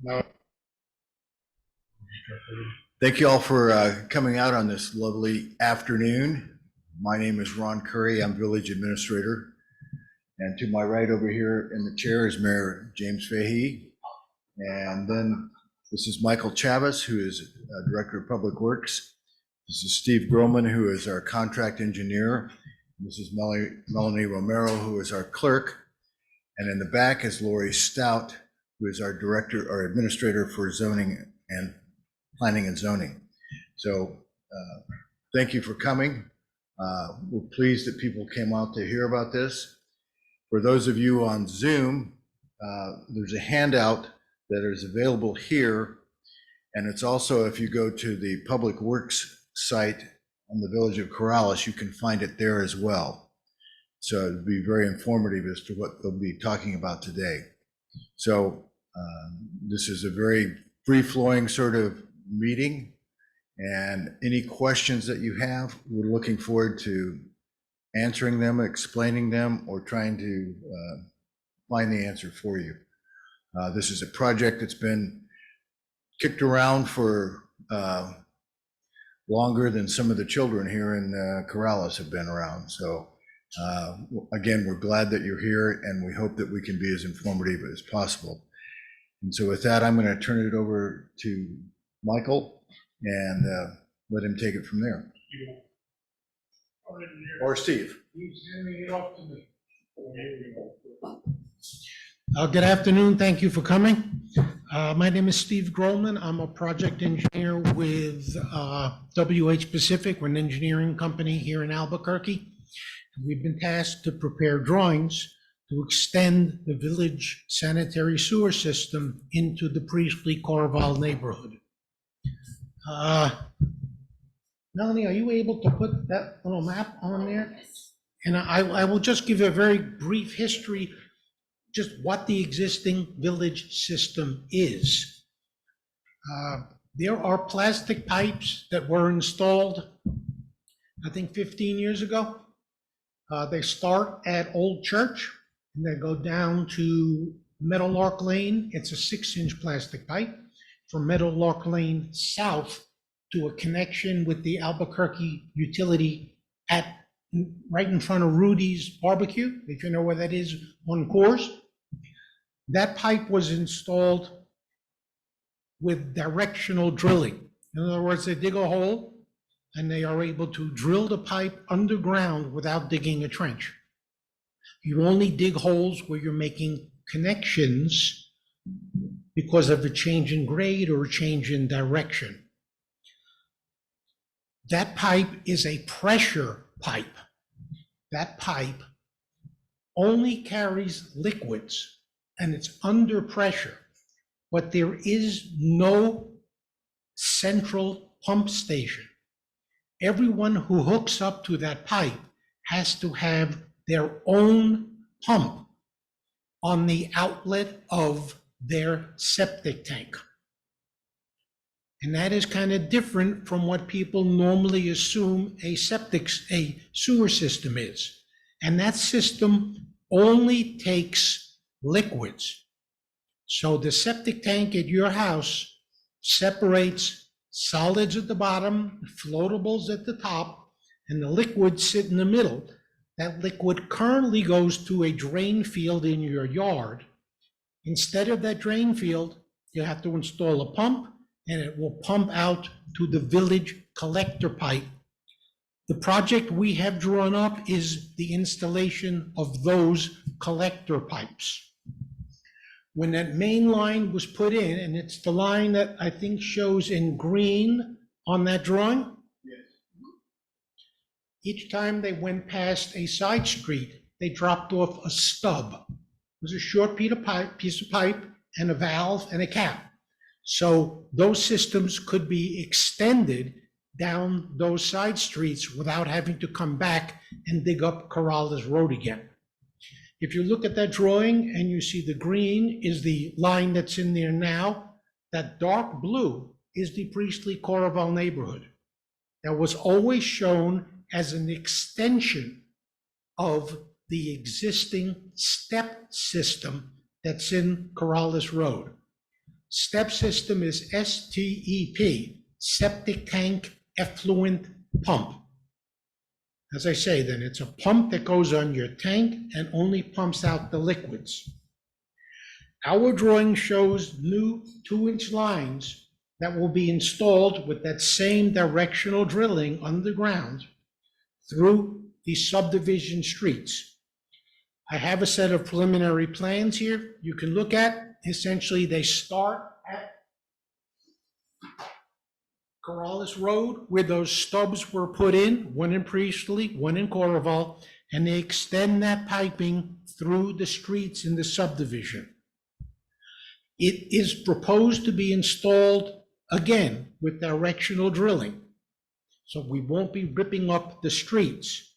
No. Thank you all for coming out on this lovely afternoon. My name is Ron Curry. I'm village administrator. And to my right over here in the chair is Mayor James Fahey. And then this is Michael Chavez, who is Director of Public Works. This is Steve Groman, who is our contract engineer. This is Melanie Romero, who is our clerk. And in the back is Lori Stout, who is our director or administrator for zoning and planning and zoning. So thank you for coming. We're pleased that people came out to hear about this. For those of you on Zoom, there's a handout that is available here. And it's also, if you go to the Public Works site on the Village of Corrales, you can find it there as well. So it'd be very informative as to what they'll be talking about today. So this is a very free-flowing sort of meeting, and any questions that you have, we're looking forward to answering them, explaining them, or trying to find the answer for you. This is a project that's been kicked around for longer than some of the children here in Corrales have been around. So again, we're glad that you're here, and we hope that we can be as informative as possible. And so with that, I'm going to turn it over to Michael and let him take it from there. Or Steve. He's handing it off to me. Good afternoon. Thank you for coming. My name is Steve Groman. I'm a project engineer with WH Pacific. We're an engineering company here in Albuquerque. We've been tasked to prepare drawings to extend the village sanitary sewer system into the Priestley Coroval neighborhood. Melanie, are you able to put that little map on there? And I will just give a very brief history, just what the existing village system is. There are plastic pipes that were installed, I think 15 years ago. They start at Old Church and they go down to Meadowlark Lane. It's a 6-inch plastic pipe from Meadowlark Lane south to a connection with the Albuquerque utility right in front of Rudy's Barbecue, if you know where that is on Coors. That pipe was installed with directional drilling. In other words, they dig a hole and they are able to drill the pipe underground without digging a trench. You only dig holes where you're making connections because of a change in grade or a change in direction. That pipe is a pressure pipe. That pipe only carries liquids and it's under pressure, but there is no central pump station. Everyone who hooks up to that pipe has to have their own pump on the outlet of their septic tank. And that is kind of different from what people normally assume a sewer system is. And that system only takes liquids. So the septic tank at your house separates solids at the bottom, floatables at the top, and the liquids sit in the middle. That liquid currently goes to a drain field in your yard. Instead of that drain field, you have to install a pump, and it will pump out to the village collector pipe. The project we have drawn up is the installation of those collector pipes. When that main line was put in, and it's the line that I think shows in green on that drawing. Yes. Each time they went past a side street, they dropped off a stub. It was a short piece of pipe and a valve and a cap. So those systems could be extended down those side streets without having to come back and dig up Corrales Road again. If you look at that drawing and you see the green is the line that's in there now, that dark blue is the Priestley Coroval neighborhood. That was always shown as an extension of the existing step system that's in Corrales Road. Step system is STEP, septic tank effluent pump. As I say, then it's a pump that goes on your tank and only pumps out the liquids. Our drawing shows new 2-inch lines that will be installed with that same directional drilling underground through these subdivision streets. I have a set of preliminary plans here you can look at. Essentially, they start at Corrales Road, where those stubs were put in, one in Priestley, one in Coroval, and they extend that piping through the streets in the subdivision. It is proposed to be installed again with directional drilling, so we won't be ripping up the streets.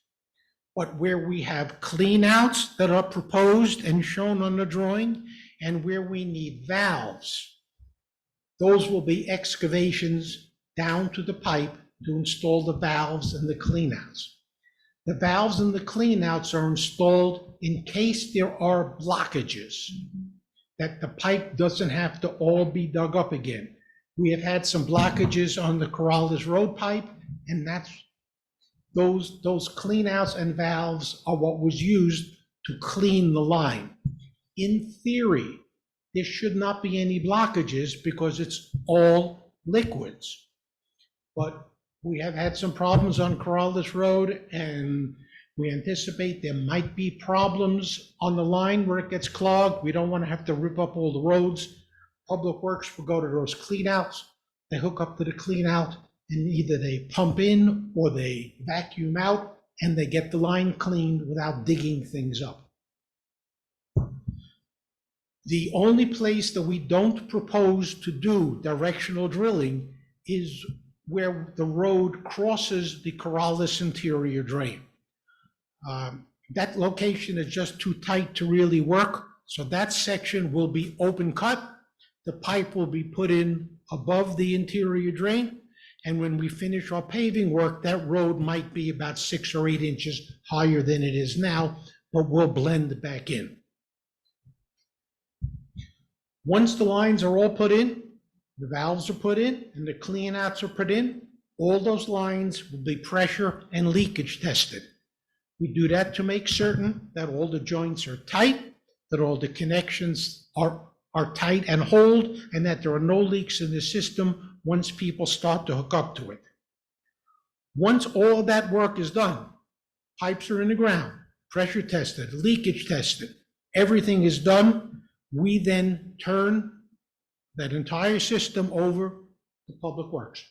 But where we have cleanouts that are proposed and shown on the drawing, and where we need valves, those will be excavations down to the pipe to install the valves and the cleanouts. The valves and the cleanouts are installed in case there are blockages, that the pipe doesn't have to all be dug up again. We have had some blockages on the Corrales Road pipe, and those cleanouts and valves are what was used to clean the line. In theory, there should not be any blockages because it's all liquids. But we have had some problems on Corrales Road, and we anticipate there might be problems on the line where it gets clogged. We don't want to have to rip up all the roads. Public Works will go to those cleanouts. They hook up to the cleanout, and either they pump in or they vacuum out, and they get the line cleaned without digging things up. The only place that we don't propose to do directional drilling is where the road crosses the Corrales interior drain. That location is just too tight to really work, so that section will be open cut. The pipe will be put in above the interior drain, and when we finish our paving work, that road might be about 6 or 8 inches higher than it is now, but we'll blend back in. Once the lines are all put in, the valves are put in, and the cleanouts are put in, all those lines will be pressure and leakage tested. We do that to make certain that all the joints are tight, that all the connections are tight and hold, and that there are no leaks in the system once people start to hook up to it. Once all that work is done, pipes are in the ground, pressure tested, leakage tested, everything is done, we then turn that entire system over to Public Works.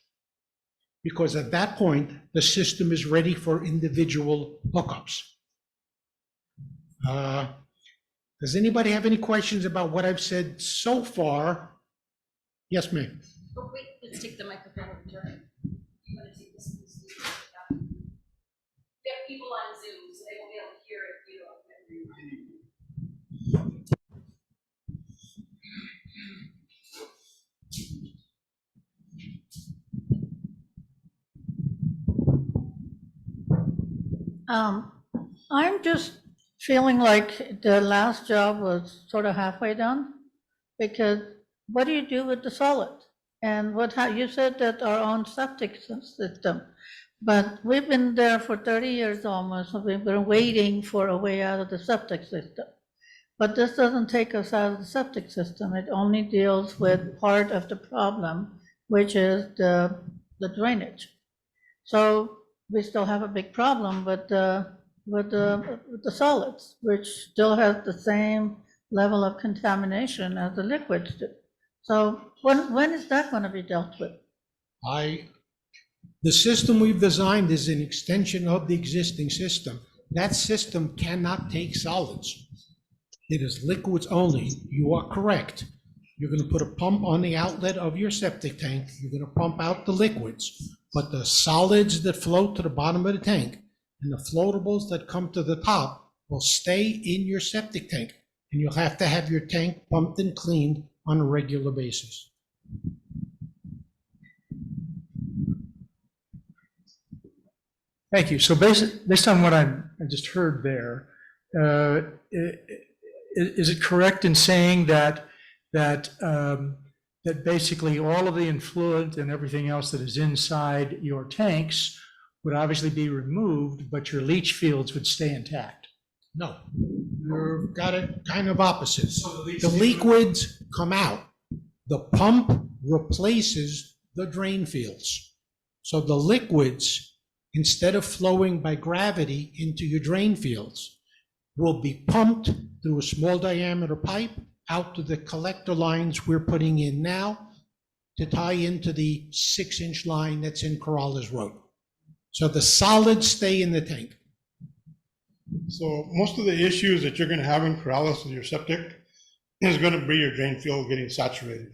Because at that point, the system is ready for individual hookups. Does anybody have any questions about what I've said so far? Yes, ma'am. Oh, wait, let's take the microphone over to her. You want to take this? Yeah. We have people on Zoom, so they won't be able to hear it. I'm just feeling like the last job was sort of halfway done, because what do you do with the solid? And you said that our own septic system, but we've been there for 30 years almost, and we've been waiting for a way out of the septic system. But this doesn't take us out of the septic system. It only deals with part of the problem, which is the drainage. So we still have a big problem with the solids, which still has the same level of contamination as the liquids do. So when is that going to be dealt with? The system we've designed is an extension of the existing system. That system cannot take solids. It is liquids only. You are correct. You're going to put a pump on the outlet of your septic tank. You're going to pump out the liquids, but the solids that float to the bottom of the tank and the floatables that come to the top will stay in your septic tank, and you'll have to have your tank pumped and cleaned on a regular basis. Thank you. So based on what I just heard there, is it correct in saying that that basically all of the influent and everything else that is inside your tanks would obviously be removed, but your leach fields would stay intact. No, you've got it kind of opposite. So The liquids come out. The pump replaces the drain fields. So the liquids, instead of flowing by gravity into your drain fields, will be pumped through a small diameter pipe out to the collector lines we're putting in now to tie into the 6-inch line that's in Corrales Road. So the solids stay in the tank. So most of the issues that you're going to have in Corrales with your septic is going to be your drain field getting saturated.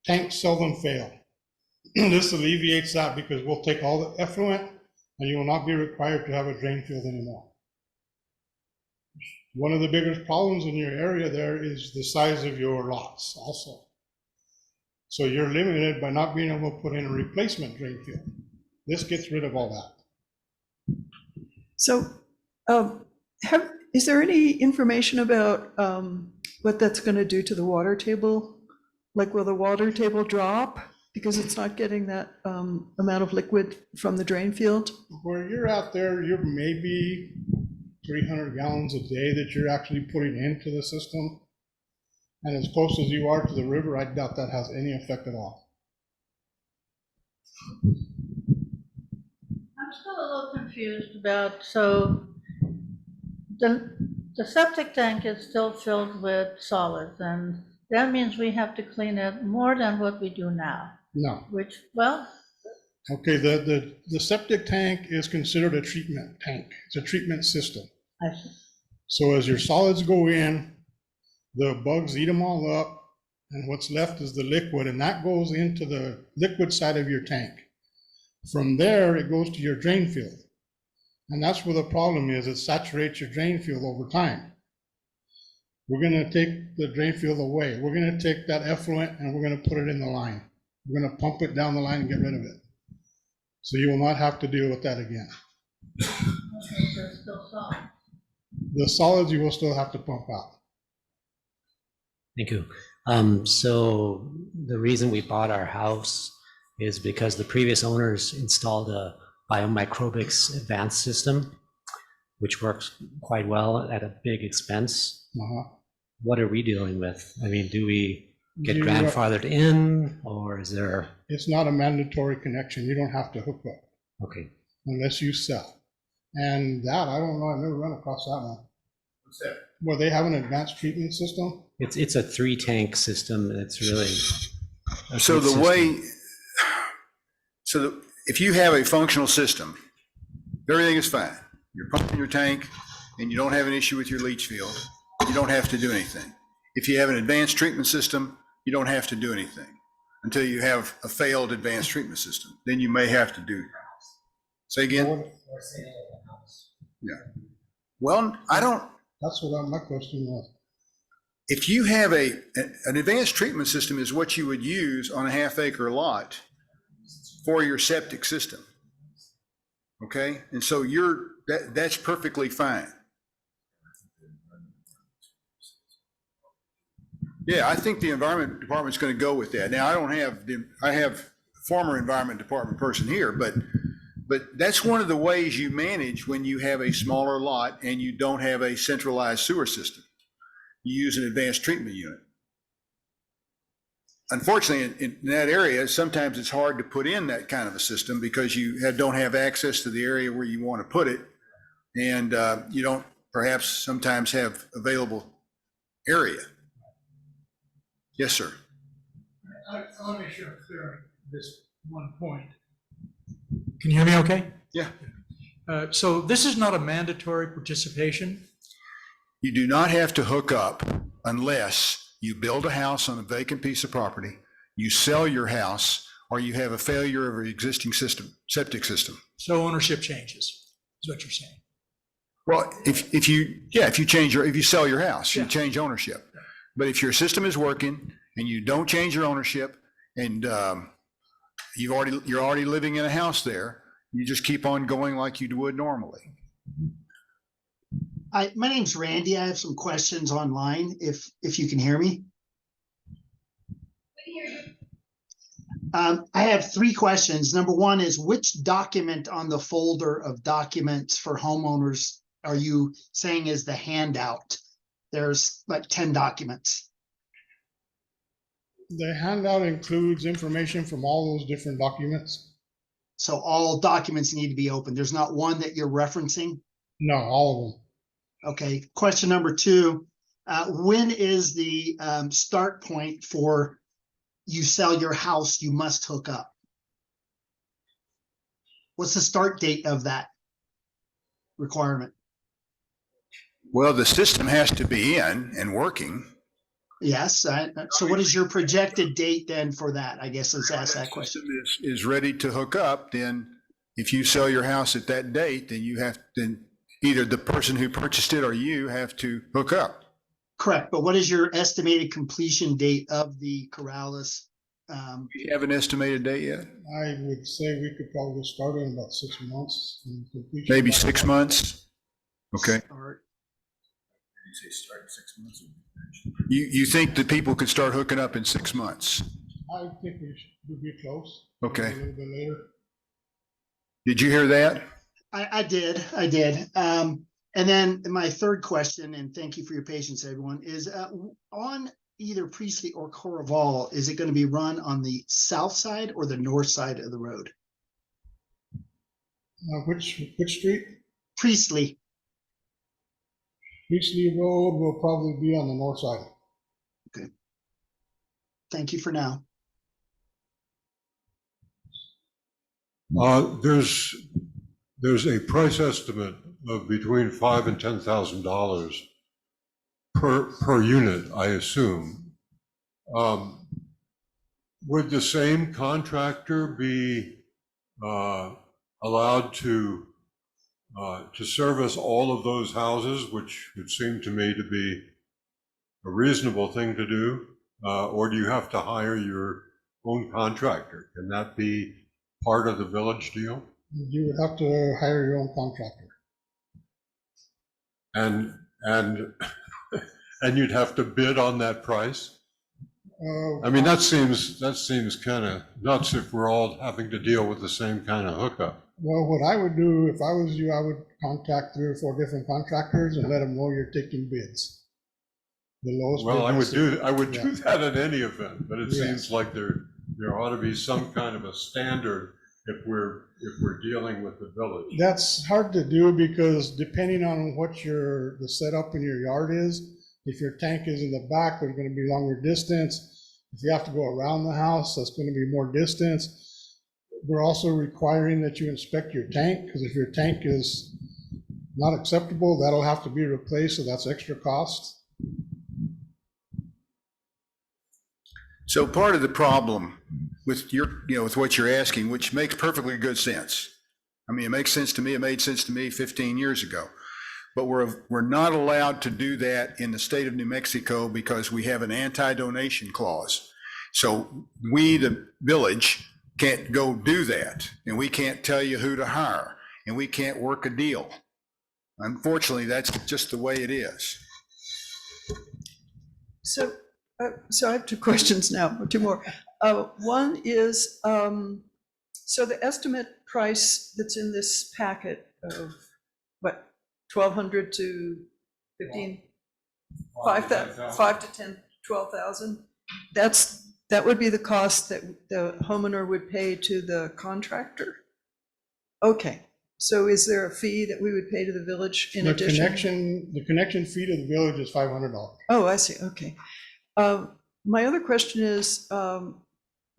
Tanks seldom fail. This alleviates that because we'll take all the effluent and you will not be required to have a drain field anymore. One of the biggest problems in your area there is the size of your lots also. So you're limited by not being able to put in a replacement drain field. This gets rid of all that. So, is there any information about what that's going to do to the water table? Like, will the water table drop because it's not getting that amount of liquid from the drain field? Where you're out there, you're maybe 300 gallons a day that you're actually putting into the system. And as close as you are to the river, I doubt that has any effect at all. I'm still a little confused about, so the septic tank is still filled with solids, and that means we have to clean it more than what we do now, No. which, well, Okay, the septic tank is considered a treatment tank. It's a treatment system. I see. So as your solids go in, the bugs eat them all up, and what's left is the liquid, and that goes into the liquid side of your tank. From there, it goes to your drain field. And that's where the problem is, it saturates your drain field over time. We're gonna take the drain field away. We're gonna take that effluent and we're gonna put it in the line. We're gonna pump it down the line and get rid of it. So you will not have to deal with that again. Okay, so it's still solids. The solids you will still have to pump out. Thank you. So the reason we bought our house is because the previous owners installed a biomicrobics advanced system, which works quite well at a big expense. What are we dealing with? I mean, do we get grandfathered in, or is there? It's not a mandatory connection. You don't have to hook up Okay. unless you sell. And that, I don't know, I've never run across that one. What's that? Where they have an advanced treatment system? It's a 3-tank system, and it's really. a So good the way, system. if you have a functional system, everything is fine. You're pumping your tank and you don't have an issue with your leach field, you don't have to do anything. If you have an advanced treatment system, you don't have to do anything until you have a failed advanced treatment system. Then you may have to do. Say again? Yeah. Well, I don't, That's what my question was. if you have an advanced treatment system is what you would use on a half-acre lot for your septic system. Okay? And so that's perfectly fine. Yeah, I think the environment department's going to go with that. Now, I have former environment department person here, but that's one of the ways you manage when you have a smaller lot and you don't have a centralized sewer system. You use an advanced treatment unit. Unfortunately, in that area, sometimes it's hard to put in that kind of a system because you don't have access to the area where you want to put it. And you don't perhaps sometimes have available area. Yes, sir. I want to make sure I'm clear on this one point. Can you hear me okay? Yeah. So this is not a mandatory participation. You do not have to hook up unless you build a house on a vacant piece of property, you sell your house, or you have a failure of an existing system, septic system. So ownership changes, is what you're saying. Well, if you sell your house, you Yeah. change ownership. But if your system is working and you don't change your ownership and you're already living in a house there, you just keep on going like you would normally. Hi, my name's Randy. I have some questions online, if you can hear me. We can hear you. I have three questions. Number one is, which document on the folder of documents for homeowners are you saying is the handout? There's like 10 documents. The handout includes information from all those different documents. So all documents need to be open. There's not one that you're referencing? No, all of them. Okay, question number two, when is the start point for you sell your house, you must hook up? What's the start date of that requirement? Well, the system has to be in and working. Yes, so what is your projected date then for that? I guess let's ask that question. System is ready to hook up, then if you sell your house at that date, then you have, then either the person who purchased it or you have to hook up. Correct, but what is your estimated completion date of the Corrales? Do you have an estimated date yet? I would say we could probably start in about 6 months. And completion Maybe about 6 months? Okay. Start. You think that people could start hooking up in 6 months? I think we'd be close. Okay. A little bit later. Did you hear that? I did. And then my third question, and thank you for your patience, everyone, is on either Priestley or Coroval, is it going to be run on the south side or the north side of the road? Which street? Priestley. Priestley Road will probably be on the north side. Okay. Thank you for now. There's a price estimate of between $5,000 and $10,000 per unit, I assume. Would the same contractor be allowed to service all of those houses, which would seem to me to be a reasonable thing to do? Or do you have to hire your own contractor? Can that be part of the village deal? You would have to hire your own contractor. And you'd have to bid on that price? I mean, that seems kind of nuts if we're all having to deal with the same kind of hookup. Well, what I would do if I was you, I would contact 3 or 4 different contractors and let them know you're taking bids. The lowest. Well, bid I would do that in any event, but it Yes. seems like there ought to be some kind of a standard if we're dealing with the village. That's hard to do because depending on what the setup in your yard is, if your tank is in the back, there's going to be longer distance. If you have to go around the house, that's going to be more distance. We're also requiring that you inspect your tank, because if your tank is not acceptable, that'll have to be replaced, so that's extra cost. So part of the problem with with what you're asking, which makes perfectly good sense. I mean, it makes sense to me. It made sense to me 15 years ago. But we're not allowed to do that in the state of New Mexico because we have an anti-donation clause. So we, the village, can't go do that. And we can't tell you who to hire. And we can't work a deal. Unfortunately, that's just the way it is. So I have 2 questions now, or 2 more. One is, so the estimate price that's in this packet of what, 1,200 to 15, 5 to 10, 12,000. That would be the cost that the homeowner would pay to the contractor? Okay, so is there a fee that we would pay to the village in addition? The connection fee to the village is $500. Oh, I see, okay. My other question is, the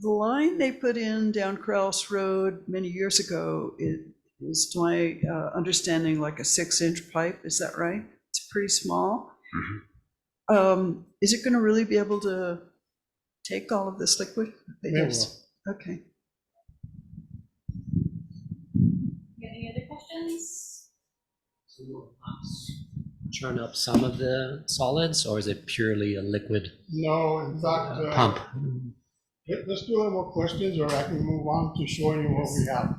line they put in down Corrales Road many years ago is to my understanding like a 6-inch pipe, is that right? It's pretty small. Mm-hmm. Is it gonna really be able to take all of this liquid? It will. Okay. Any other questions? Churn up some of the solids, or is it purely a liquid No, in fact, pump? let's do a little more questions, or I can move on to showing you what we have.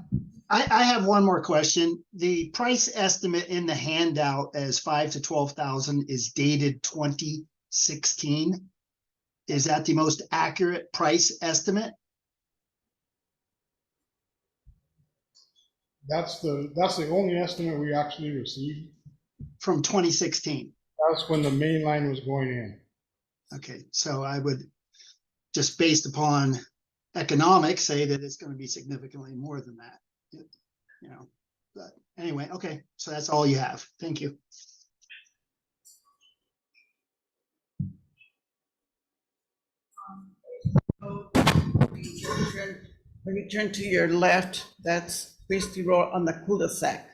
I have one more question. The price estimate in the handout as 5,000 to 12,000 is dated 2016. Is that the most accurate price estimate? That's the only estimate we actually received. From 2016. That's when the main line was going in. Okay, so I would, just based upon economics, say that it's gonna be significantly more than that. You know, but anyway, okay, so that's all you have. Thank you. When you turn to your left, that's Christie Road on the cul-de-sac.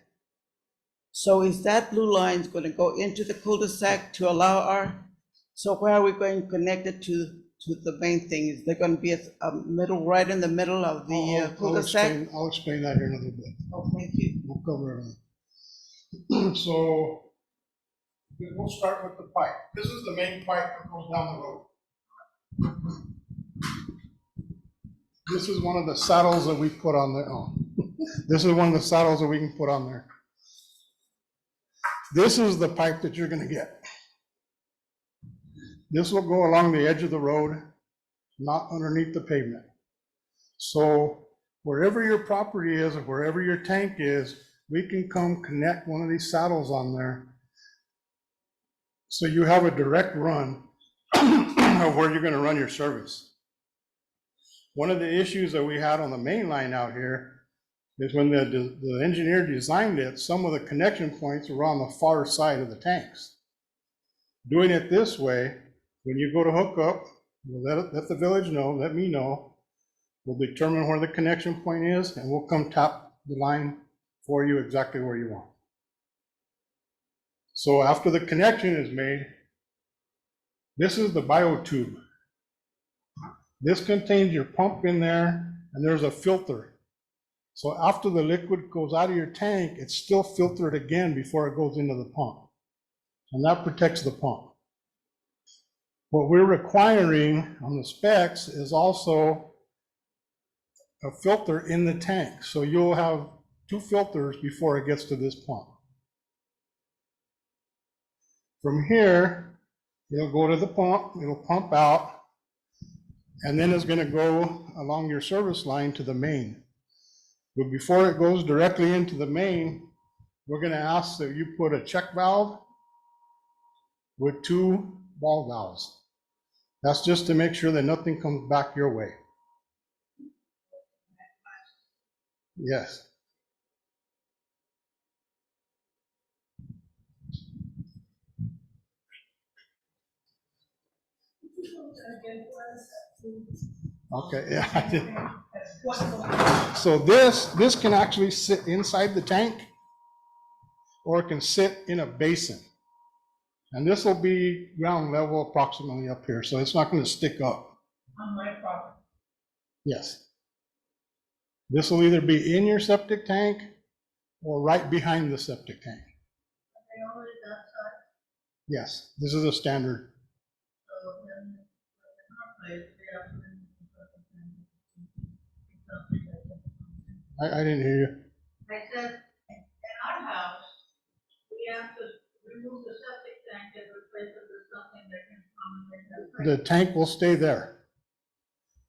So is that blue line going to go into the cul-de-sac to allow so where are we going to connect it to the main thing? Is there going to be a middle, right in the middle of the cul-de-sac? I'll explain that here in a little bit. Oh, thank you. We'll cover everything. So we'll start with the pipe. This is the main pipe that goes down the road. This is one of the saddles that we put on there. Oh. This is one of the saddles that we can put on there. This is the pipe that you're gonna get. This will go along the edge of the road, not underneath the pavement. So wherever your property is or wherever your tank is, we can come connect one of these saddles on there. So you have a direct run of where you're gonna run your service. One of the issues that we had on the main line out here is when the engineer designed it, some of the connection points were on the far side of the tanks. Doing it this way, when you go to hook up, we'll let the village know, let me know. We'll determine where the connection point is and we'll come tap the line for you exactly where you want. So after the connection is made, this is the biotube. This contains your pump in there and there's a filter. So after the liquid goes out of your tank, it's still filtered again before it goes into the pump. And that protects the pump. What we're requiring on the specs is also a filter in the tank. So you'll have 2 filters before it gets to this pump. From here, it'll go to the pump, it'll pump out, and then it's gonna go along your service line to the main. But before it goes directly into the main, we're gonna ask that you put a check valve with 2 ball valves. That's just to make sure that nothing comes back your way. Yes. Okay, yeah, I did. So this can actually sit inside the tank, or it can sit in a basin. And this will be ground level approximately up here, so it's not going to stick up. On my property. Yes. This will either be in your septic tank or right behind the septic tank. They already that side, Yes, this is a standard. so then, they have to- I didn't hear you. I said, in our house, we have to remove the septic tank and replace it with something that can come and The tank will stay there.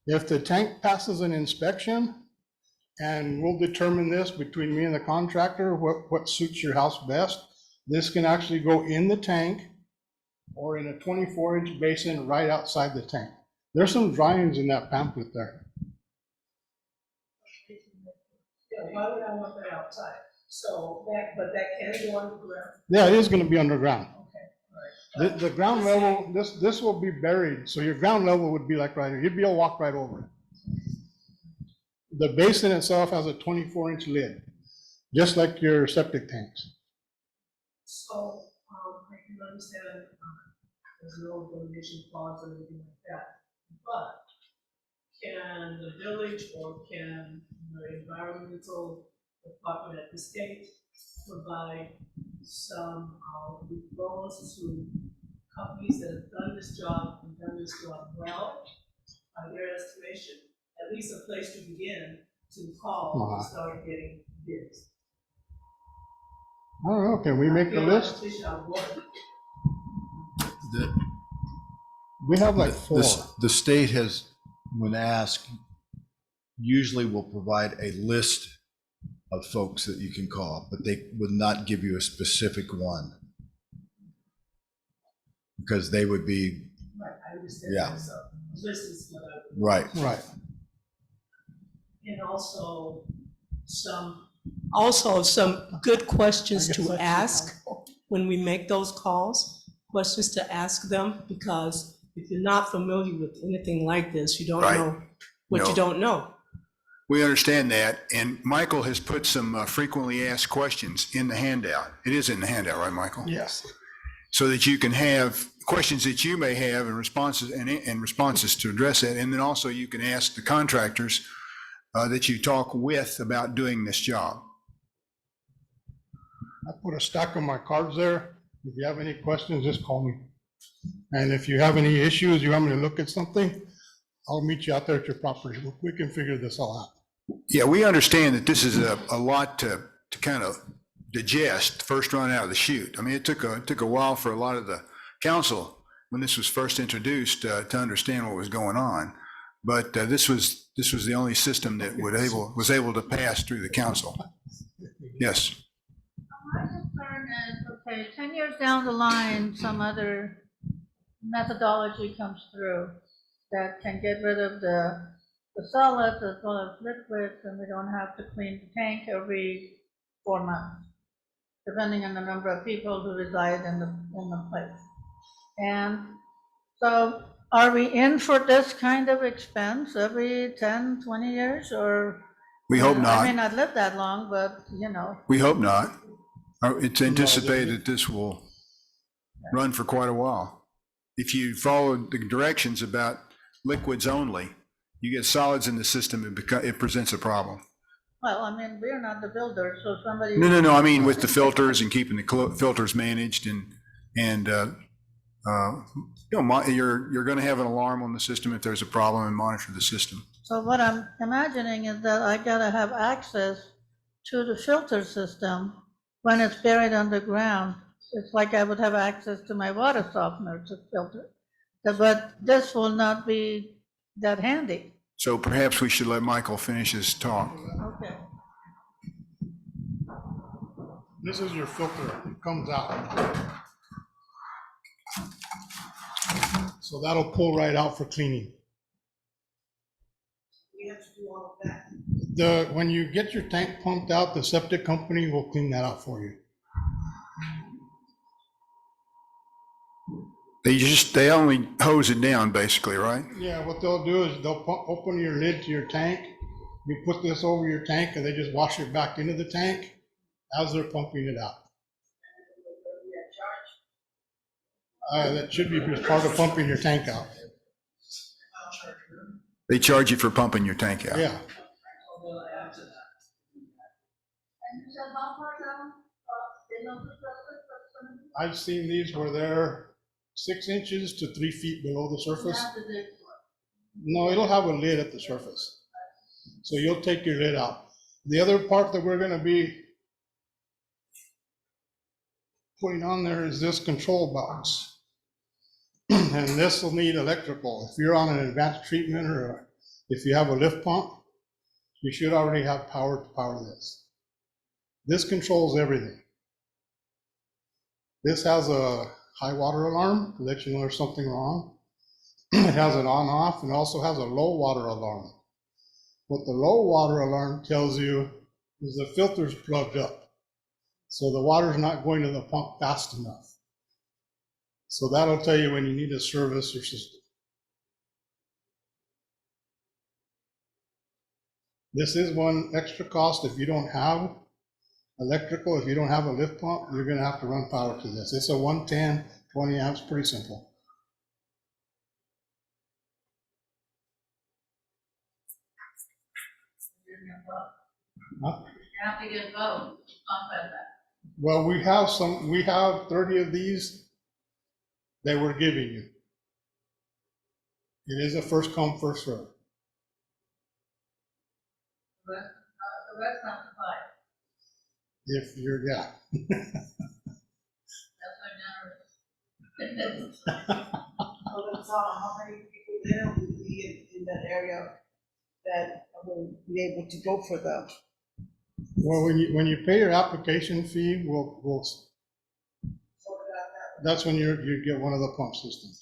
If the tank passes an inspection, and we'll determine this between me and the contractor, what suits your house best, this can actually go in the tank or in a 24-inch basin right outside the tank. There's some drawings in that pamphlet there. Yeah, why would I want that outside? So but that can go underground. Yeah, it is gonna be underground. Okay, all right. The ground level, this will be buried, so your ground level would be like right here. You'd be able to walk right over it. The basin itself has a 24-inch lid, just like your septic tanks. So, I can understand, there's no donation clause or anything like that, but can the village or can the environmental department at the state provide some loans to companies that have done this job and done this job well, by their estimation, at least a place to begin to call to start getting bids? I don't know, can we make the list? We have like 4. The state has, when asked, usually will provide a list of folks that you can call, but they would not give you a specific one. Because they would be, Right, I understand Yeah. that, so this is what I would. right. Right. And also some good questions I guess to that's ask when we make those calls, questions to ask them, because if you're not familiar with anything like this, you don't Right. know what No. you don't know. We understand that, and Michael has put some frequently asked questions in the handout. It is in the handout, right, Michael? Yes. So that you can have questions that you may have and responses to address that. And then also you can ask the contractors that you talk with about doing this job. I put a stack of my cards there. If you have any questions, just call me. And if you have any issues, you want me to look at something, I'll meet you out there at your property. We can figure this all out. Yeah, we understand that this is a lot to kind of digest, first run out of the chute. I mean, it took a while for a lot of the council when this was first introduced to understand what was going on. But this was the only system that was able to pass through the council. Yes. My concern is, okay, 10 years down the line, some other methodology comes through that can get rid of the solids as well as liquids, and we don't have to clean the tank every 4 months, depending on the number of people who reside in the place. And so are we in for this kind of expense every 10, 20 years, or? We hope I may not. not live that long, but, you know. We hope not. It's anticipated that this will run for quite a while. If you follow the directions about liquids only, you get solids in the system, it presents a problem. Well, I mean, we're not the builder, so somebody. No. I mean, with the filters and keeping the filters managed and you're going to have an alarm on the system if there's a problem and monitor the system. So what I'm imagining is that I gotta have access to the filter system when it's buried underground. It's like I would have access to my water softener to filter. But this will not be that handy. So perhaps we should let Michael finish his talk. Okay. This is your filter. It comes out. So that'll pull right out for cleaning. We have to do all of that. When you get your tank pumped out, the septic company will clean that out for you. They only hose it down basically, right? Yeah, what they'll do is they'll open your lid to your tank. You put this over your tank and they just wash it back into the tank as they're pumping it out. That should be just part of pumping your tank out. They charge you for pumping your tank out. Yeah. And you said how far down, below the surface? I've seen these where they're 6 inches to 3 feet below the surface. No, it'll have a lid at the surface. So you'll take your lid out. The other part that we're gonna be putting on there is this control box. And this will need electrical. If you're on an advanced treatment or if you have a lift pump, you should already have power to power this. This controls everything. This has a high water alarm to let you know there's something wrong. It has an on-off and also has a low water alarm. What the low water alarm tells you is the filter's plugged up. So the water's not going to the pump fast enough. So that'll tell you when you need to service your system. This is one extra cost if you don't have electrical, if you don't have a lift pump, you're gonna have to run power to this. It's a 110, 20 amps, pretty simple. Huh? You have to get both, pump and that. Well, we have 30 of these that we're giving you. It is a first come, first serve. The rest not to buy. If you're, yeah. That's our generous. So that's how many people there will be in that area that will be able to go for the Well, when you pay your application fee, that's when you get one of the pump systems.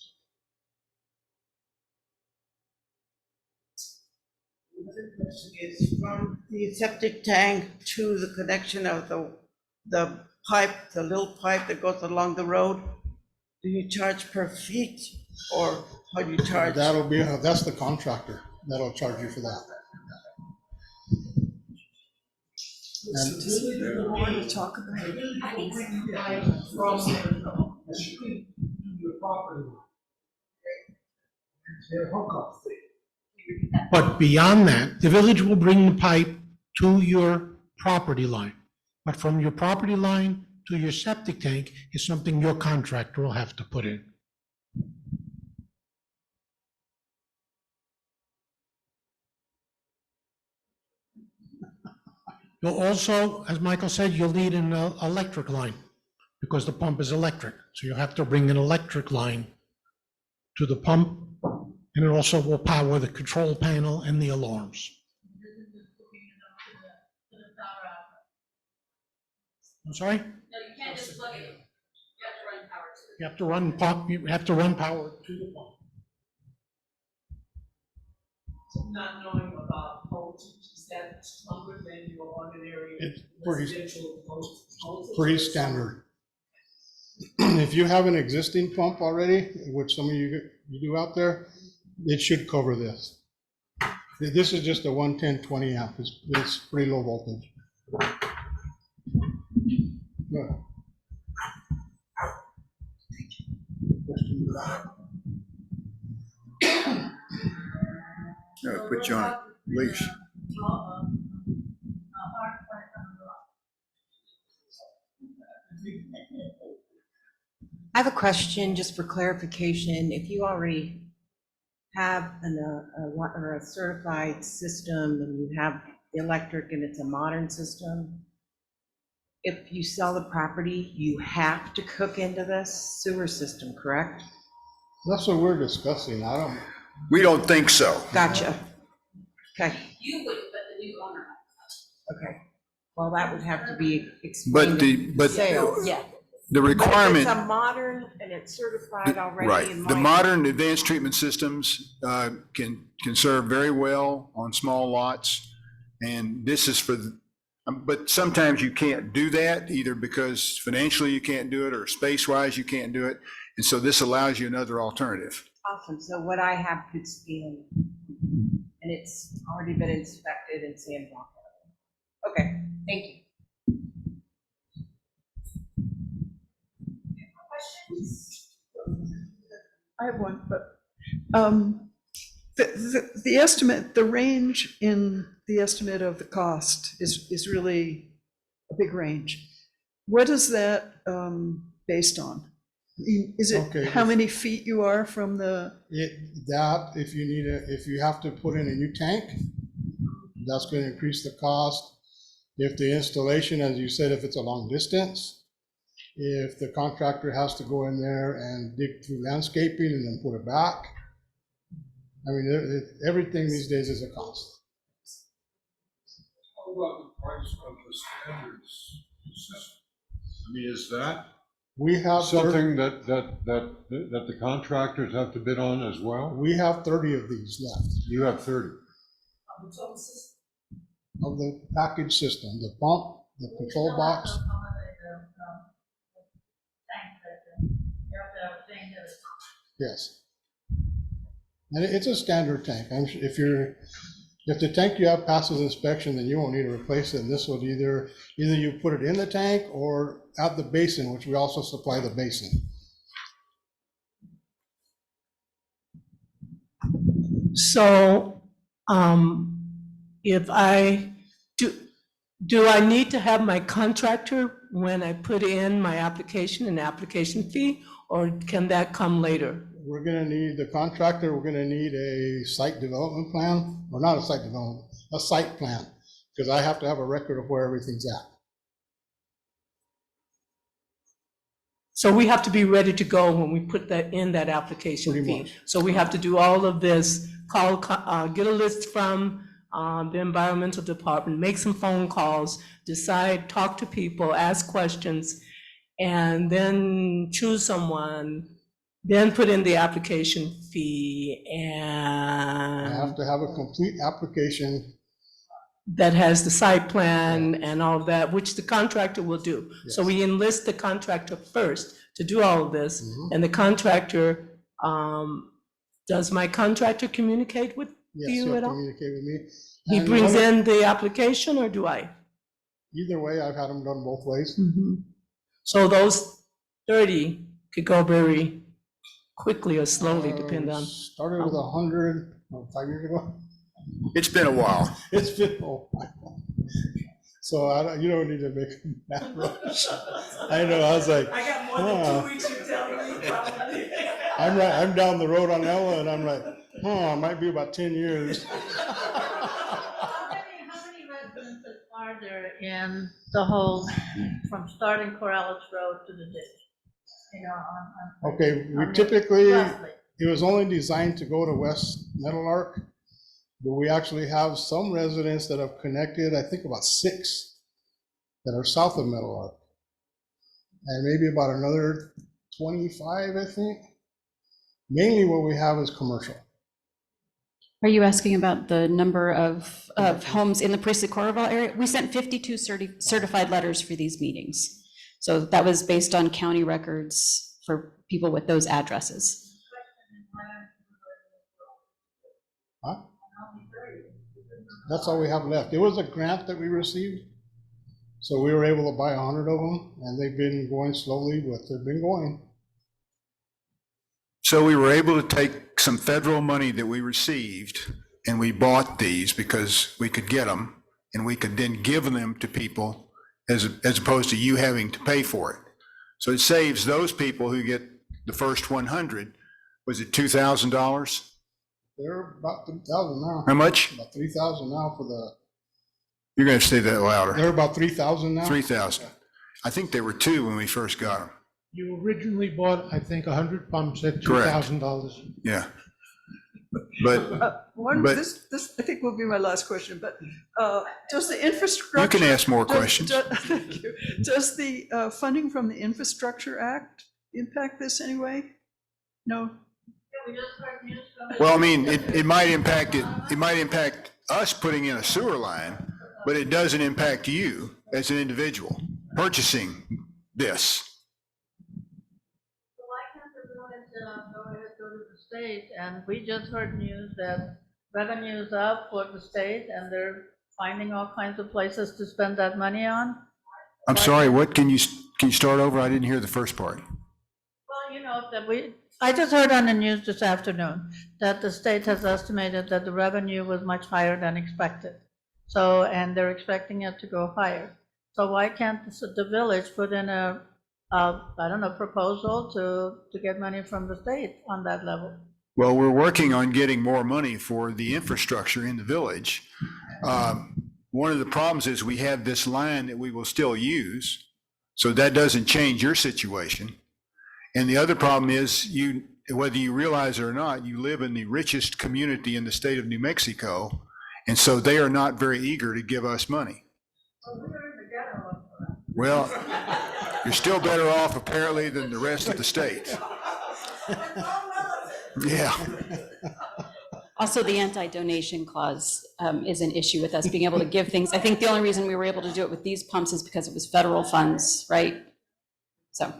Another question is from the septic tank to the connection of the pipe, the little pipe that goes along the road. Do you charge per feet or how do you charge? That's the contractor that'll charge you for that. And We want to talk about it. Your property. Their hookup fee. But beyond that, the village will bring the pipe to your property line. But from your property line to your septic tank is something your contractor will have to put in. You'll also, as Michael said, you'll need an electric line because the pump is electric. So you'll have to bring an electric line to the pump, and it also will power the control panel and the alarms. I'm sorry? No, you can't just plug it in. You have to run power to it. You have to run power to the pump. Not knowing about voltage, is that stronger than your ordinary It's pretty- residential voltage? pretty standard. If you have an existing pump already, which some of you do out there, it should cover this. This is just a 110/20 amp. It's pretty low voltage. Good. No, put you on a leash. I have a question just for clarification. If you already have a certified system and you have the electric and it's a modern system, if you sell the property, you have to hook into this sewer system, correct? That's what we're discussing. We don't think so. Gotcha. Okay, You would, but the new owner. okay. Well, that would have to be But explained in but sales. Yeah. the But if requirement. it's a modern and it's certified already. Right. in The my- modern advanced treatment systems can serve very well on small lots. And this is for, but sometimes you can't do that either because financially you can't do it or space-wise you can't do it. And so this allows you another alternative. Awesome, so what I have could stand, and it's already been inspected and sandblocked. Okay, thank you. Questions? I have one, but the estimate, the range in the estimate of the cost is really a big range. What is that based on? Is Okay. it how many feet you are from the, If you have to put in a new tank, that's going to increase the cost. If the installation, as you said, if it's a long distance, if the contractor has to go in there and dig through landscaping and then put it back. I mean, everything these days is a cost. How about the price of the standards system? I mean, is that We have something that the contractors have to bid on as well? We have 30 of these left You have 30. of the package system, the pump, the control box. Yes. And it's a standard tank. If the tank you have passes inspection, then you won't need to replace it. And this would either you put it in the tank or at the basin, which we also supply the basin. So, if do I need to have my contractor when I put in my application, an application fee, or can that come later? We're gonna need the contractor, we're gonna need a site development plan, or not a site development, a site plan, because I have to have a record of where everything's at. So we have to be ready to go when we put that in that application Pretty fee. much. So we have to do all of this, get a list from the environmental department, make some phone calls, decide, talk to people, ask questions, and then choose someone, then put in the application fee I have and to have a complete application. that has the site plan and all of that, which the contractor will do. So Yes. we enlist the contractor first to do all of this, Mhm. and the contractor, does my contractor communicate with Yes, you he'll at all? communicate with me. He And brings one of- in the application, or do I? Either way, I've had them done both ways. So those 30 could go very quickly or slowly, depend on. Started with 100, 5 years ago. It's been a while. It's been a while. So you don't need to make that rush. I know, I was like, I got more than 2 weeks, you're telling me, probably. I'm down the road on Ella and I'm like, it might be about 10 years. How many residences are there in the whole, from starting Corrales Road to the ditch? You know, on. Okay, we on the- typically, roughly. it was only designed to go to West Meadowlark, but we actually have some residents that have connected, I think about 6 that are south of Meadowlark. And maybe about another 25, I think. Mainly what we have is commercial. Are you asking about the number of homes in the Priestley Coroval area? We sent 52 certified letters for these meetings. So that was based on county records for people with those addresses. Huh? That's all we have left. It was a grant that we received. So we were able to buy 100 of them and they've been going slowly, but they've been going. So we were able to take some federal money that we received and we bought these because we could get them and we could then give them to people as opposed to you having to pay for it. So it saves those people who get the first 100. Was it $2,000? They're about 3,000 now. How much? About 3,000 now for the, You're going to say that louder. they're about 3,000 now. 3,000. I think there were 2 when we first got them. You originally bought, I think, 100 pumps at Correct. $2,000. Yeah. But But- This I think will be my last question, but does the infrastructure? you can ask more does- questions. Thank you. Does the funding from the Infrastructure Act impact this anyway? No? We just heard news from. Well, I mean, it might impact it might impact us putting in a sewer line, but it doesn't impact you as an individual purchasing this. So why can't the village go ahead, go to the state? And we just heard news that revenue's up for the state and they're finding all kinds of places to spend that money on. I'm sorry, what can you start over? I didn't hear the first part. Well, you know, I just heard on the news this afternoon that the state has estimated that the revenue was much higher than expected. So, and they're expecting it to go higher. So why can't the village put in I don't know, proposal to get money from the state on that level? Well, we're working on getting more money for the infrastructure in the village. One of the problems is we have this line that we will still use, so that doesn't change your situation. And the other problem is whether you realize it or not, you live in the richest community in the state of New Mexico, and so they are not very eager to give us money. Well, you're still better off apparently than the rest of the state. Yeah. Also, the anti-donation clause is an issue with us being able to give things. I think the only reason we were able to do it with these pumps is because it was federal funds, right? So.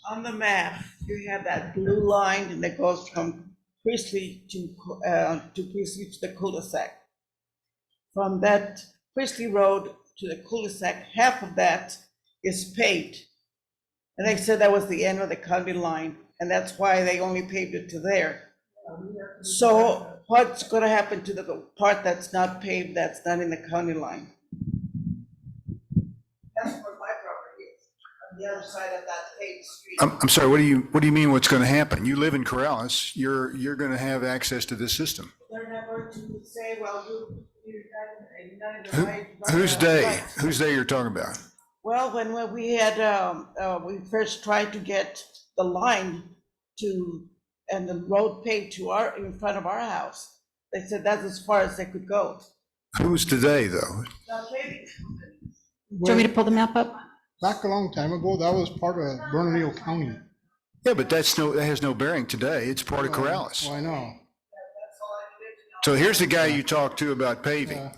On the map, you have that blue line and that goes from Priestley to Priestley to the cul-de-sac. From that Priestley Road to the cul-de-sac, half of that is paved. And they said that was the end of the county line, and that's why they only paved it to there. So what's gonna happen to the part that's not paved, that's not in the county line? That's where my property is, on the other side of that paved street. I'm sorry, what do you mean what's going to happen? You live in Corrales, you're going to have access to this system. They're not going to say, well, you're not in the right. Who's they? Who's they you're talking about? Well, when we had, we first tried to get the line to, and the road paved to in front of our house, They said that's as far as they could go. Who's today, though? That lady. Do you want me to pull the map up? Back a long time ago, that was part of Bernalillo County. Yeah, but that has no bearing today. It's part of Corrales. Well, I know. So here's the guy you talked to about paving.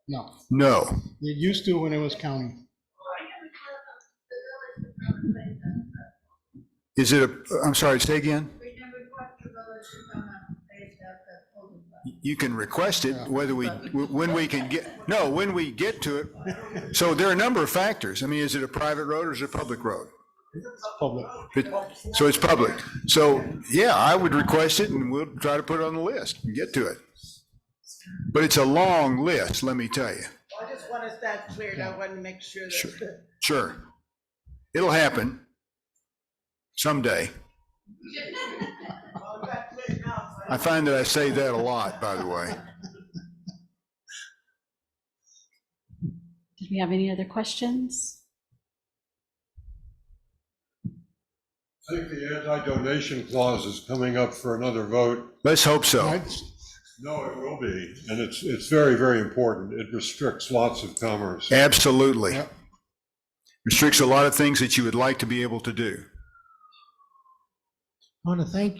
No, No. it used to when it was county. Is it I'm sorry, say again? You can request it, when we get to it. So there are a number of factors. I mean, is it a private road or is it a public road? Public. So it's public. So, yeah, I would request it and we'll try to put it on the list and get to it. But it's a long list, let me tell you. I just wanted that cleared. I wanted to make sure that. Sure. It'll happen someday. I find that I say that a lot, by the way. Did we have any other questions? I think the anti-donation clause is coming up for another vote. Let's hope so. No, it will be, and it's very, very important. It restricts lots of commerce. Absolutely. Yep. restricts a lot of things that you would like to be able to do. I want to thank.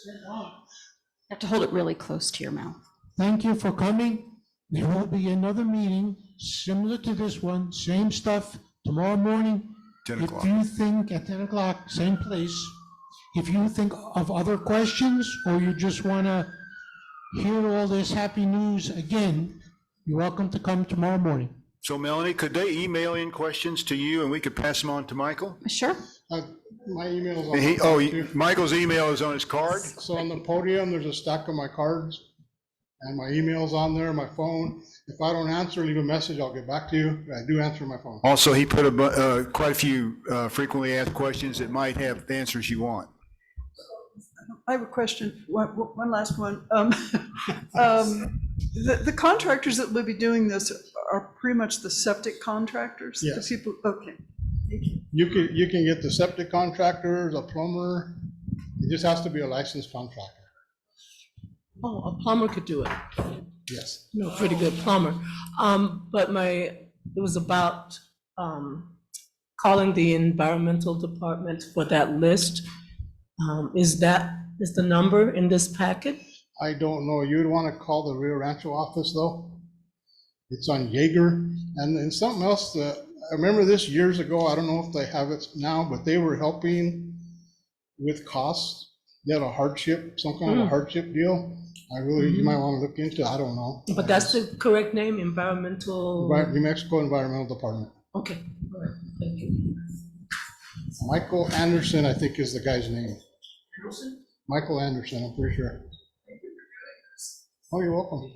You have to hold it really close to your mouth. Thank you for coming. There will be another meeting similar to this one, same stuff, tomorrow morning. 10 o'clock. If you think, at 10 o'clock, same place, if you think of other questions, or you just want to hear all this happy news again, you're welcome to come tomorrow morning. So Melanie, could they email in questions to you and we could pass them on to Michael? Sure. My email's on. And Michael's email is on his card? So on the podium, there's a stack of my cards, and my email's on there, my phone. If I don't answer, leave a message, I'll get back to you. I do answer my phone. Also, he put quite a few frequently asked questions that might have the answers you want. I have a question, one last one. The contractors that will be doing this are pretty much the septic contractors? Yes. The people, okay. Thank you. You can get the septic contractors, a plumber. It just has to be a licensed contractor. Oh, a plumber could do it. Yes. You know, pretty good plumber. But it was about calling the environmental department for that list. Is the number in this packet? I don't know. You'd want to call the Rio Rancho office though. It's on Jaeger. And then something else, I remember this years ago, I don't know if they have it now, but they were helping with costs. They had a hardship, some kind of a hardship deal. You might want to look into, I don't know. But that's the correct name, environmental? New Mexico Environmental Department. Okay, all right, thank you. Michael Anderson, I think is the guy's name. Anderson? Michael Anderson, I'm pretty sure. Oh, you're welcome.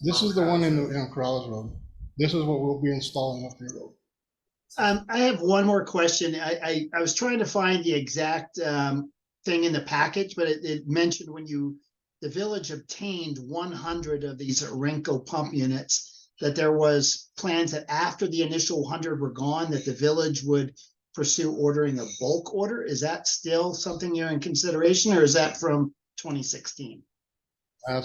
This is the one in Corrales Road. This is what we'll be installing up here road. I have one more question. I was trying to find the exact thing in the package, but it mentioned when the village obtained 100 of these Renco pump units, that there was plans that after the initial 100 were gone, that the village would pursue ordering a bulk order. Is that still something you're in consideration, or is that from 2016? I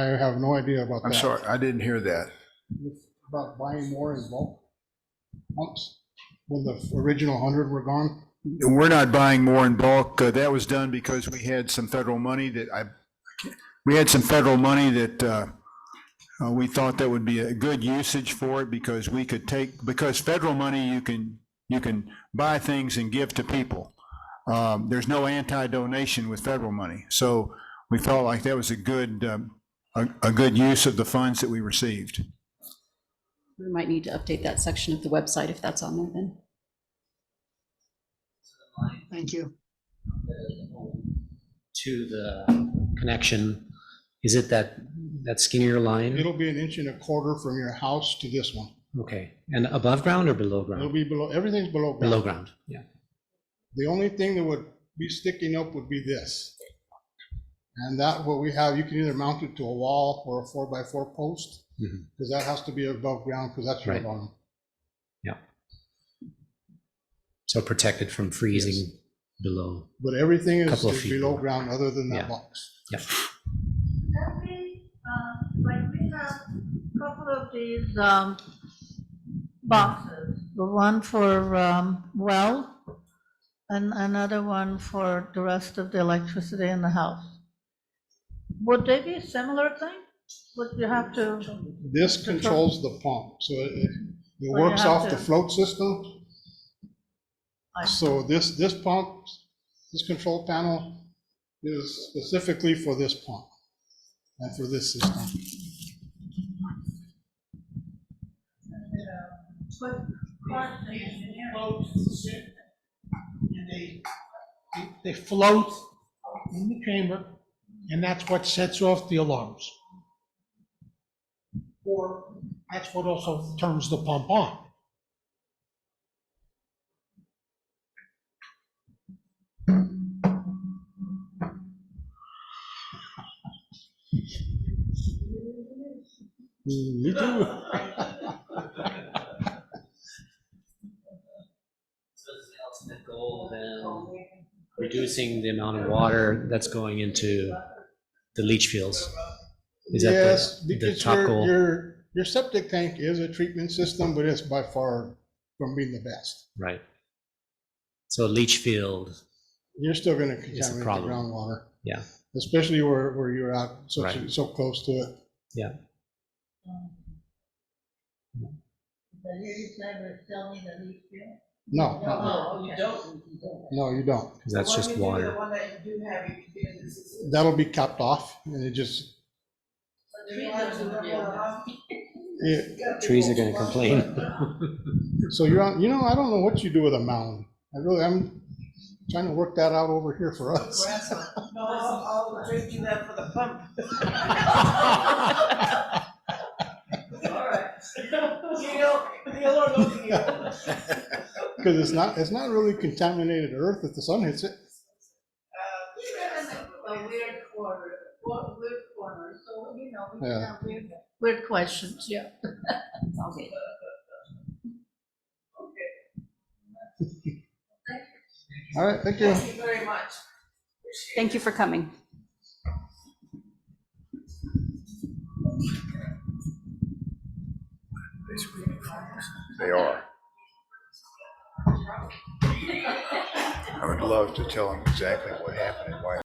have no idea about that. I'm sorry, I didn't hear that. About buying more in bulk pumps when the original 100 were gone. We're not buying more in bulk. That was done because we had some federal money that we thought that would be a good usage for it, because because federal money, you can buy things and give to people. There's no anti-donation with federal money. So we felt like that was a good use of the funds that we received. We might need to update that section of the website if that's on there then. Thank you. To the connection, is it that skinnier line? It'll be 1.25 inches from your house to this one. Okay, and above ground or below ground? It'll be below, everything's below ground. Below ground, yeah. The only thing that would be sticking up would be this. And that, what we have, you can either mount it to a wall or a 4x4 post, because that has to be above ground, because that's your Right. bottom. Yeah. So protected from freezing below. But everything is Couple of is feet below below. ground other than that Yeah. box. Yeah. Like we have a couple of these boxes, the one for well, and another one for the rest of the electricity in the house. Would they be a similar thing? Would you have to? This controls the pump, so it you works have off the to- float system. I- So this pump, this control panel is specifically for this pump and for this system. They float in the chamber, and that's what sets off the alarms. Or that's what also turns the pump on. Me too. So is the ultimate goal then reducing the amount of water that's going into the leach fields? Is that Yes, the because top goal? your septic tank is a treatment system, but it's by far from being the best. Right. So leach field, You're still gonna It's a contaminate the problem. groundwater, yeah, especially where you're out Right. so close to it. yeah. No, You don't. no, you don't. Because that's just water. The one that you do have, you can get in this is. That'll be capped off and it just, Trees are gonna complain. so you're on, I don't know what you do with a mound. I'm trying to work that out over here for us. No, I'll drink you that for the pump. All right. The Lord knows you. Because it's not really contaminated earth if the sun hits it. A weird corner, so, we can Yeah. have weird questions, yeah. Okay. All right, thank you. Thank you very much. Thank you for coming. They are. I would love to tell them exactly what happened and why